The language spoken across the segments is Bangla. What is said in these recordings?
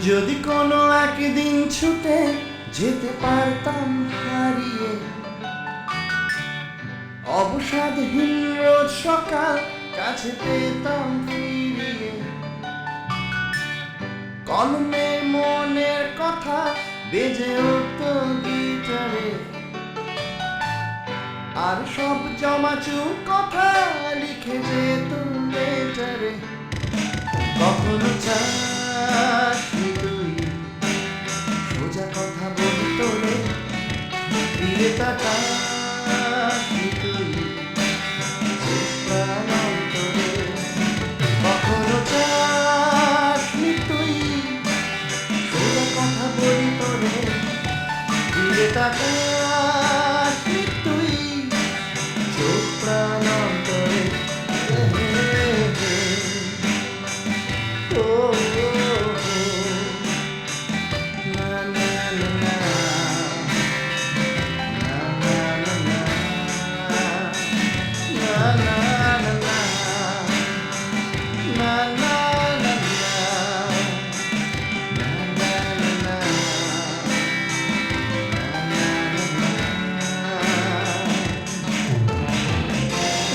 যদি কোনো একদিন ছুটে যেতে পারতাম হারিয়ে, অবসাদহীন রোজ সকাল কাছে পেতাম ফিরিয়ে, কলমে মনের কথা বেজে উঠত গিটারে, আর সব জমাচুর কথা লিখে যেত লেটারে। কখনো চাসনি তুই সোজা কথা বলি তোরে, ফিরে তাকাসনি তুই প্রাণান্তরে। কখনো চাসনি তুই সোজা কথা বলি তোরে, ফিরে তাকাসনি তুই চোখ প্রাণান্তরে।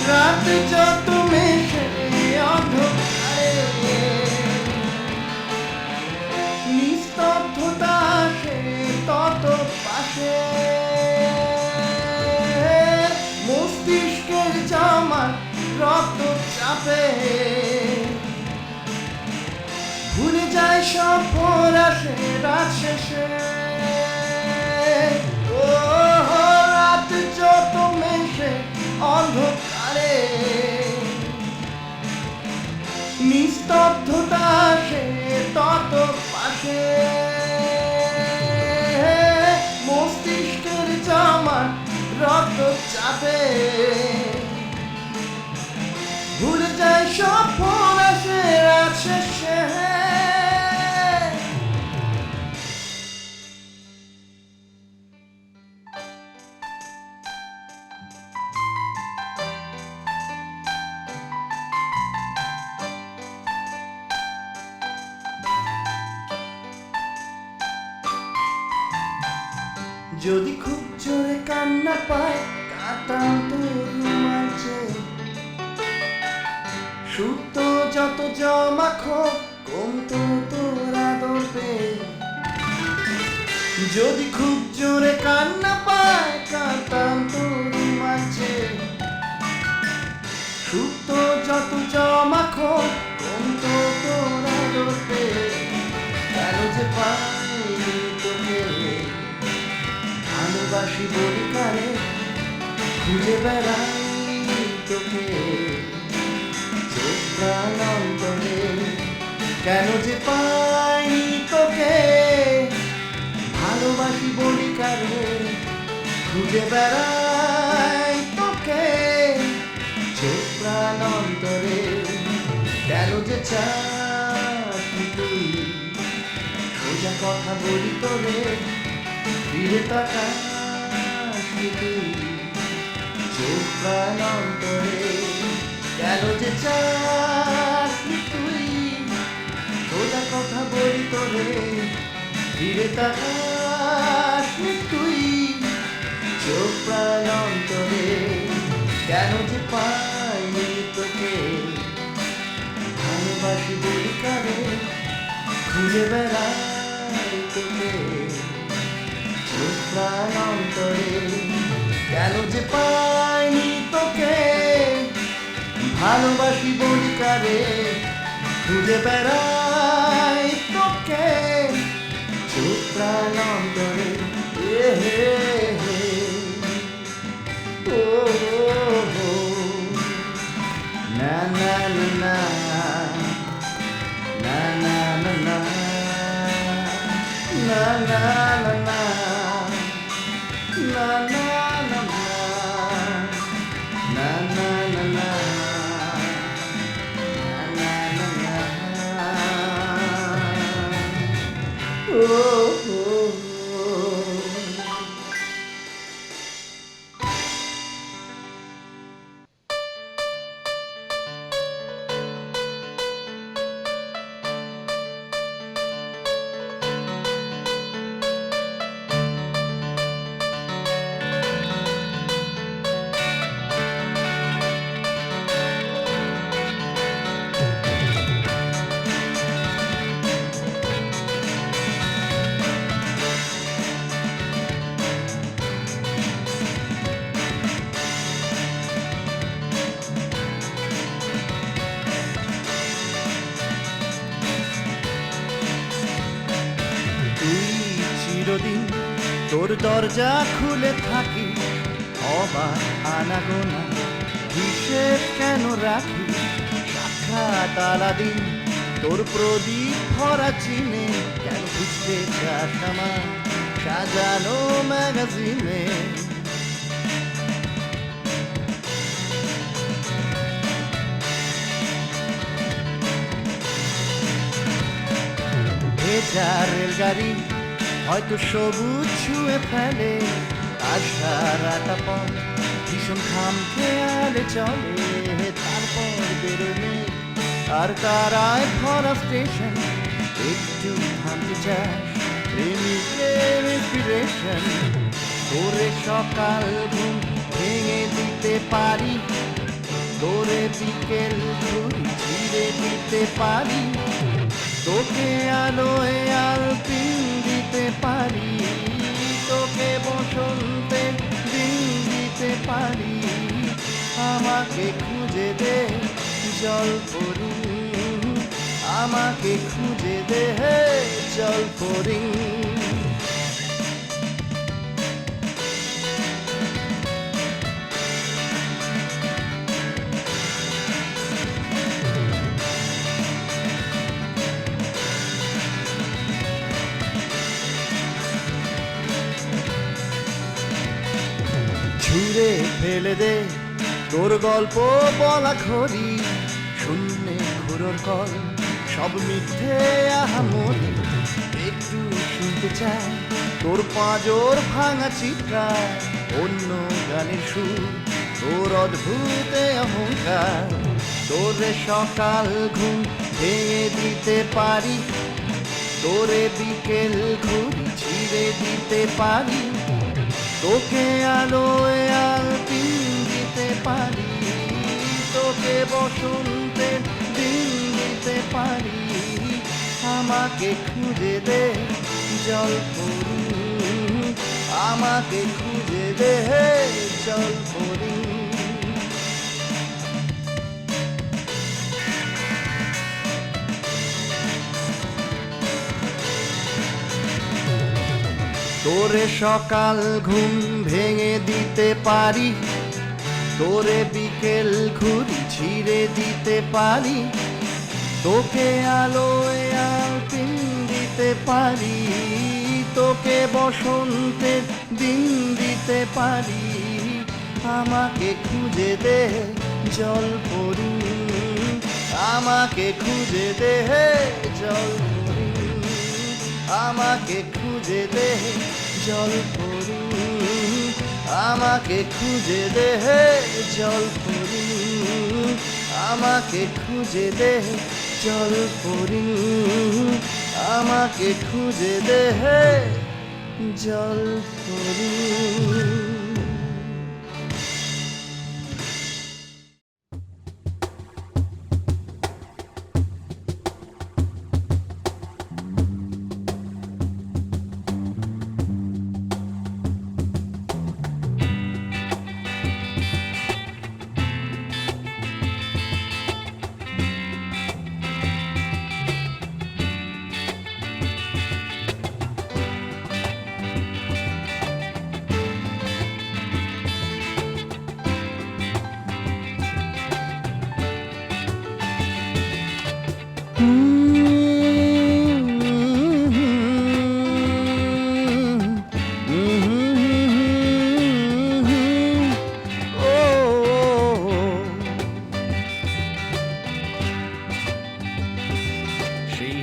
রাত যত মেশে অন্ধকারে, নিস্তব্ধতা আসে তত পাশে, মস্তিষ্কের জামার রক্ত চাপে, ভুলে যায় সব আসে রাত শেষে। ও রাত যত মেশে অন্ধকারে, নিস্তব্ধতা আসে তত পাশে, মস্তিষ্কের জামার রক্ত চাপে, ভুলে যায় সব আসে রাত শেষে। যদি খুব জোরে কান্না পায় কাঁদাম তোর মাঝে, সুপ্ত যত জমা ক্ষোভ কমতো তোর আদর পেয়ে। যদি খুব জোরে কান্না পায় কাঁদাম তোর মাঝে, সুপ্ত যত জমা ক্ষোভ কমতো তোর আদর পেয়ে। কেন যে পাইনি তোকে ভালোবাসি বলি কারে, খুঁজে বেড়াই তোকে চোখ প্রাণান্তরে। কেন যে পাইনি তোকে ভালোবাসি বলি কারে, খুঁজে বেড়াই তোকে চোখ প্রাণান্তরে। কেন যে চাসনি তুই সোজা কথা বলি তোরে, ফিরে তাকাসনি তুই চোখ প্রাণান্তরে। কেন যে চাসনি তুই সোজা কথা বলি তোরে, ফিরে তাকাসনি তুই চোখ প্রাণান্তরে। কেন যে পাইনি তোকে ভালোবাসি বলি কারে, খুঁজে বেড়াই তোকে চোখ প্রাণান্তরে। কেন যে পাইনি তোকে ভালোবাসি বলি কারে, খুঁজে বেড়াই তোকে চোখ প্রাণান্তরে। ও না না না না না না না। না না না না না না না না না না চিরদিন তোর দরজা খুলে থাকি, অবাক আনাগোনা হিসেব কেন রাখি? সাক্ষাৎ আলাদিন তোর প্রদীপ ভরা চিনে, কেন খুঁজতে চাস আমার সাজানো ম্যাগাজিনে? ভেজা রেলগাড়ি হয়তো সবুজ ছুঁয়ে ফেলে, আর সারাটা পথ ভীষণ খাম খেয়ালে চলে। তারপর বেরোলে আর তারায় ভরা স্টেশন, একটু থামতে চাস প্রেমিকের ইন্সপিরেশন। তোরে সকাল ঘুম ভেঙে দিতে পারি, তোরে বিকেল ঘুম ছিঁড়ে দিতে পারি, তোকে আলোয় আলপিন দিতে পারি, তোকে বসন্তে দিন দিতে পারি। আমাকে খুঁজে দে জলপরি, আমাকে খুঁজে দে জলপরি। ছুঁড়ে ফেলে দে তোর গল্প বলা ঘড়ি, শূন্যে ঘুরোর কল সব মিথ্যে আহামরি। একটু শুনতে চাই তোর পাঁজর ভাঙা চিৎকার, অন্য গানের সুর তোর অদ্ভুত অহংকার। তোরে সকাল ঘুম ভেঙে দিতে পারি, তোরে বিকেল ঘুরি ছিঁড়ে দিতে পারি, তোকে আলোয় আলপিন দিতে পারি, তোকে বসন্তের দিন দিতে পারি। আমাকে খুঁজে দে জলপরি, আমাকে খুঁজে দে জলপরি। তোরে সকাল ঘুম ভেঙে দিতে পারি, তোরে বিকেল ঘুরি ছিঁড়ে দিতে পারি, তোকে আলোয় আলপিন দিতে পারি, তোকে বসন্তের দিন দিতে পারি। আমাকে খুঁজে দে জলপরি, আমাকে খুঁজে দে জলপরি, আমাকে খুঁজে দে জলপরি, আমাকে খুঁজে দে জলপরি, আমাকে খুঁজে দে জলপরি, আমাকে খুঁজে দে জলপরি।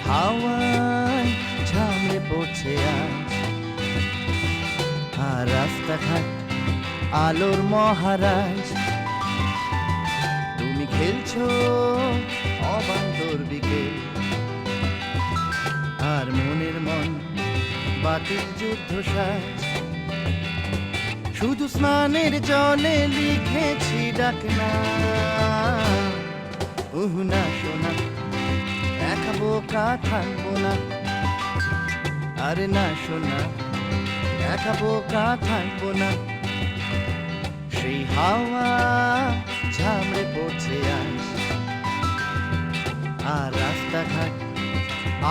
হাওয়ায় ঝামড়ে পড়ছে আজ, আর রাস্তাঘাট আলোর মহারাজ। তুমি খেলছো অবান্তর বিকেল, আর মনের মন বাতিল যুদ্ধ সাজ। শুধু স্নানের জলে লিখেছি ডাকনা, না শোনা একা বোকা থাকবো না। আরে না শোনা একা বোকা থাকবো না। সেই হাওয়া ঝামড়ে পড়ছে আজ, আর রাস্তাঘাট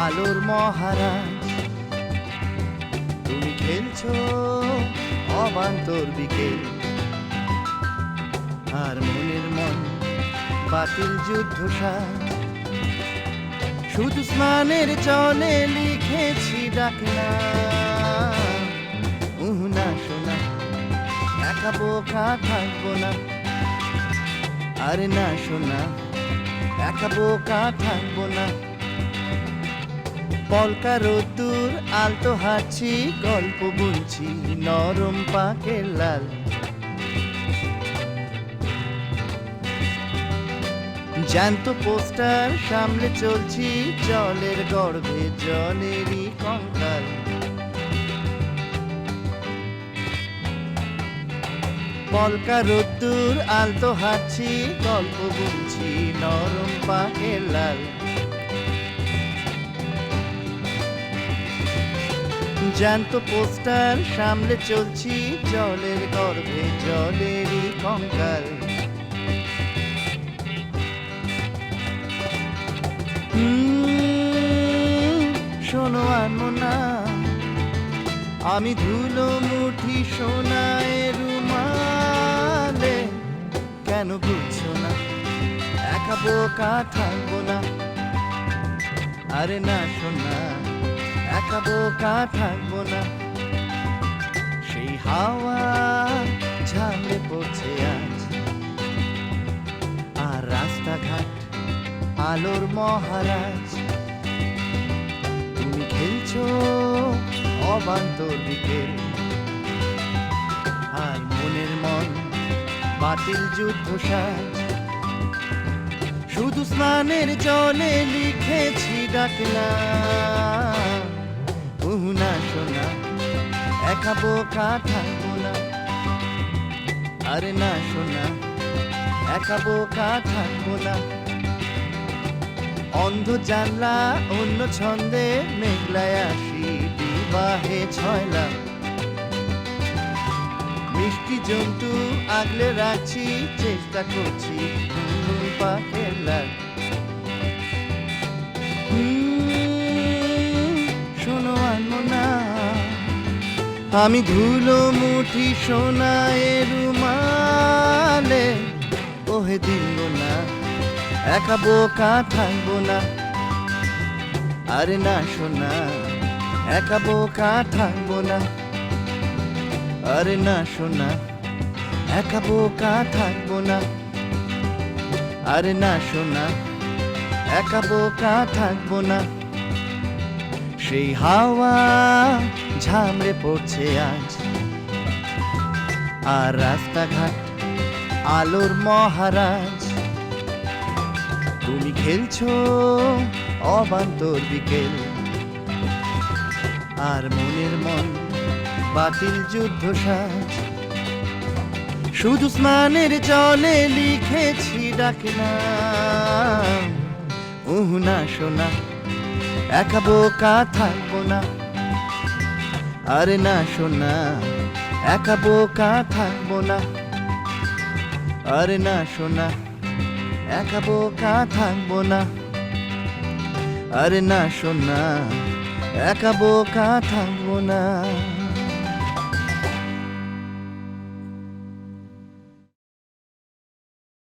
আলোর মহারাজ। তুমি খেলছো অবান্তর বিকেল, আর মনের মন বাতিল যুদ্ধ সাজ। শুধু স্নানের জলে লিখেছি ডাকনা, না শোনা একা বোকা থাকবো না। আরে না শোনা একা বোকা থাকবো না। পলকা রোদ্দুর আলতো হাঁটছি, গল্প বলছি নরম পাকের লাল। জ্যান্ত পোস্টার সামলে চলছি, জলের গর্ভে জলেরই কঙ্কাল। পলকা রোদ্দুর আলতো হাঁটছি, গল্প বলছি নরম পাকের লাল। জ্যান্ত পোস্টার সামলে চলছি, জলের গর্ভে জলেরই কঙ্কাল। শোনো আনমনা, আমি ধুলো মুঠি সোনায় রুমালে। কেন বুঝছো না একা বোকা থাকবো না। আরে না শোনা একা বোকা থাকবো না। সেই হাওয়া ঝামড়ে পড়ছে আজ, আর রাস্তাঘাট আলোর মহারাজ। তুমি খেলছো অবান্তর বিকেল, আর মনের মন বাতিল যুদ্ধ সাজ। শুধু স্নানের জলে লিখেছি ডাকনা, না শোনা একা বোকা থাকবো না। আরে না শোনা একা বোকা থাকবো না। অন্ধ জানলা অন্য ছন্দে মেঘলায় আসি বিবাহে ছয়লা। মিষ্টি জন্তু আগলে রাখছি, চেষ্টা করছি পাখের লাল। শোনো আনমনা, আমি ধুলো মুঠি সোনায় রুমালে। ওহে দিল না একা বোকা থাকবো না। আরে না শোনা একা বোকা থাকবো না। আরে না শোনা একা বোকা থাকবো না। আরে না শোনা একা বোকা থাকবো না। সেই হাওয়া ঝামড়ে পড়ছে আজ, আর রাস্তাঘাট আলোর মহারাজ। তুমি খেলছো অবান্তর বিকেল, আর মনের মন বাতিল যুদ্ধ সাজ। শুধু স্নানের জলে লিখেছি ডাকনা, না শোনা একা বোকা থাকবো না। আরে না শোনা একা বোকা থাকবো না। আরে না শোনা একা বোকা থাকবো না। আরে না শোনা একা বোকা থাকবো না।